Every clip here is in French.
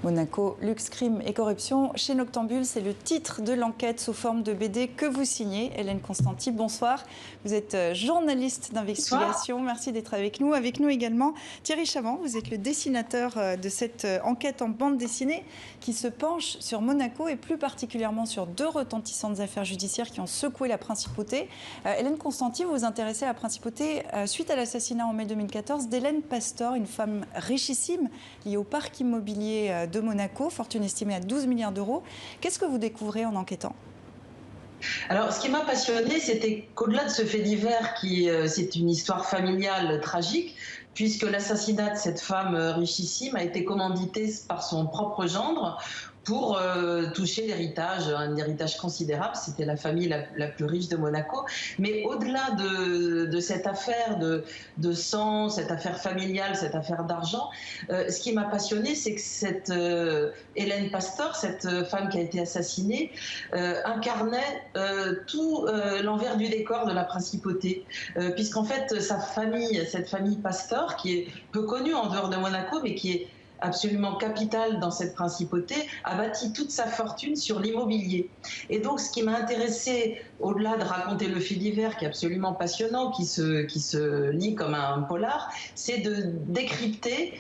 Monaco, luxe, crime et corruption. Chez Noctambule, c'est le titre de l'enquête sous forme de BD que vous signez. Hélène Constanti, bonsoir. Vous êtes journaliste d'investigation. Merci d'être avec nous. Avec nous également Thierry Chavant. Vous êtes le dessinateur de cette enquête en bande dessinée qui se penche sur Monaco et plus particulièrement sur deux retentissantes affaires judiciaires qui ont secoué la principauté. Hélène Constanti, vous vous intéressez à la principauté suite à l'assassinat en mai 2014 d'Hélène Pastor, une femme richissime liée au parc immobilier de Monaco, fortune estimée à 12 milliards d'euros. Qu'est-ce que vous découvrez en enquêtant ? Alors, ce qui m'a passionné, c'était qu'au-delà de ce fait divers, c'est une histoire familiale tragique, puisque l'assassinat de cette femme richissime a été commandité par son propre gendre pour toucher l'héritage, un héritage considérable. C'était la famille la plus riche de Monaco. Mais au-delà de cette affaire de sang, cette affaire familiale, cette affaire d'argent, ce qui m'a passionné, c'est que cette Hélène Pastor, cette femme qui a été assassinée, incarnait tout l'envers du décor de la principauté. Puisqu'en fait, cette famille Pastor, qui est peu connue en dehors de Monaco, mais qui est absolument capitale dans cette principauté, a bâti toute sa fortune sur l'immobilier. Et donc, ce qui m'a intéressé, au-delà de raconter le fait divers, qui est absolument passionnant, qui se lit comme un polar, c'est de décrypter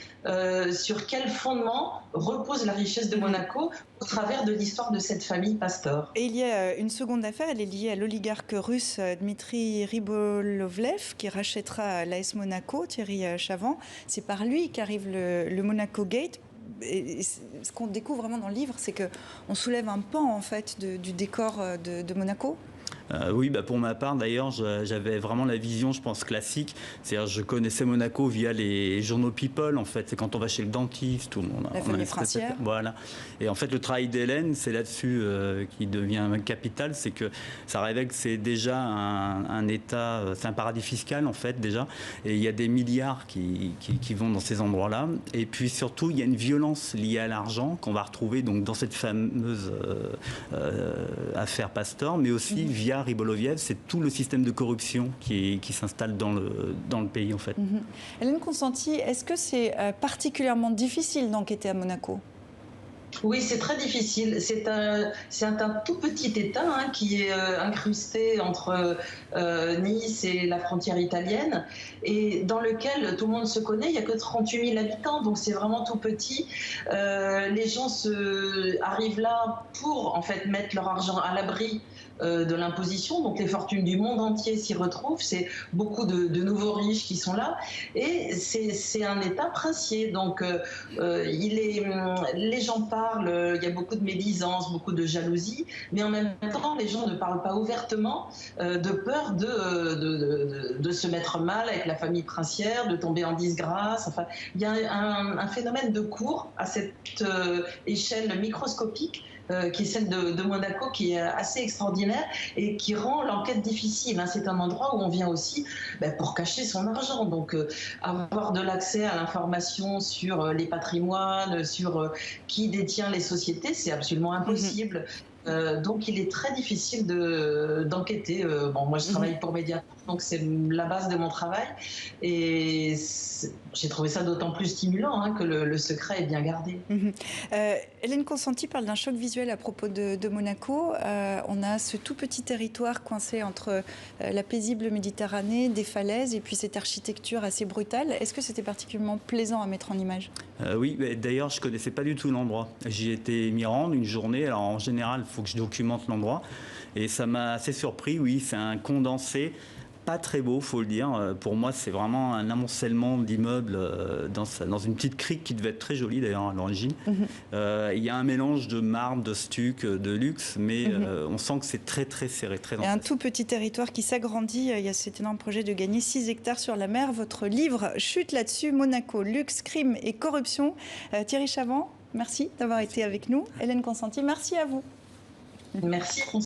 sur quel fondement repose la richesse de Monaco au travers de l'histoire de cette famille Pastor. Et il y a une seconde affaire, elle est liée à l'oligarque russe Dmitri Ribolovlev qui rachètera l'AS Monaco, Thierry Chavant. C'est par lui qu'arrive le Monaco Gate. Et ce qu'on découvre vraiment dans le livre, c'est qu'on soulève un pan en fait du décor de Monaco. Oui, pour ma part, d'ailleurs, j'avais vraiment la vision, je pense, classique. C'est-à-dire, je connaissais Monaco via les journaux People, en fait. C'est quand on va chez le dentiste, la famille princière. Voilà. Et en fait, le travail d'Hélène, c'est là-dessus qui devient capital. C'est que ça révèle que c'est déjà un État, c'est un paradis fiscal, en fait, déjà. Et il y a des milliards qui vont dans ces endroits-là. Et puis, surtout, il y a une violence liée à l'argent qu'on va retrouver donc, dans cette fameuse affaire Pastor, mais aussi via Ribolovlev, c'est tout le système de corruption qui s'installe dans le pays en fait. Hélène Constanti, est-ce que c'est particulièrement difficile d'enquêter à Monaco ? Oui, c'est très difficile. C'est un tout petit État qui est incrusté entre Nice et la frontière italienne et dans lequel tout le monde se connaît. Il n'y a que 38 000 habitants, donc c'est vraiment tout petit. Les gens arrivent là pour en fait mettre leur argent à l'abri de l'imposition, donc les fortunes du monde entier s'y retrouvent, c'est beaucoup de nouveaux riches qui sont là, et c'est un État princier, donc les gens parlent, il y a beaucoup de médisance, beaucoup de jalousie, mais en même temps les gens ne parlent pas ouvertement de peur de se mettre mal avec la famille princière, de tomber en disgrâce. Enfin, il y a un phénomène de cour à cette échelle microscopique qui est celle de Monaco, qui est assez extraordinaire et qui rend l'enquête difficile. C'est un endroit où on vient aussi pour cacher son argent. Donc avoir de l'accès à l'information sur les patrimoines, sur qui détient les sociétés, c'est absolument impossible. Donc il est très difficile d'enquêter. Moi je travaille pour Mediapart, donc c'est la base de mon travail. Et j'ai trouvé ça d'autant plus stimulant que le secret est bien gardé. Hélène Constanti parle d'un choc visuel à propos de Monaco. On a ce tout petit territoire coincé entre la paisible Méditerranée, des falaises et puis cette architecture assez brutale. Est-ce que c'était particulièrement plaisant à mettre en image ? Oui, d'ailleurs je ne connaissais pas du tout l'endroit. J'y étais m'y rendre une journée. Alors en général, il faut que je documente l'endroit. Et ça m'a assez surpris, oui, c'est un condensé. Pas très beau, faut le dire. Pour moi, c'est vraiment un amoncellement d'immeubles dans une petite crique qui devait être très jolie d'ailleurs à l'origine. Il y a un mélange de marbre, de stuc, de luxe, mais on sent que c'est très très serré, très dense. Il y a un tout petit territoire qui s'agrandit. Il y a cet énorme projet de gagner 6 hectares sur la mer. Votre livre chute là-dessus, Monaco, luxe, crime et corruption. Thierry Chavant, merci d'avoir été avec nous. Hélène Constanti, merci à vous. Merci.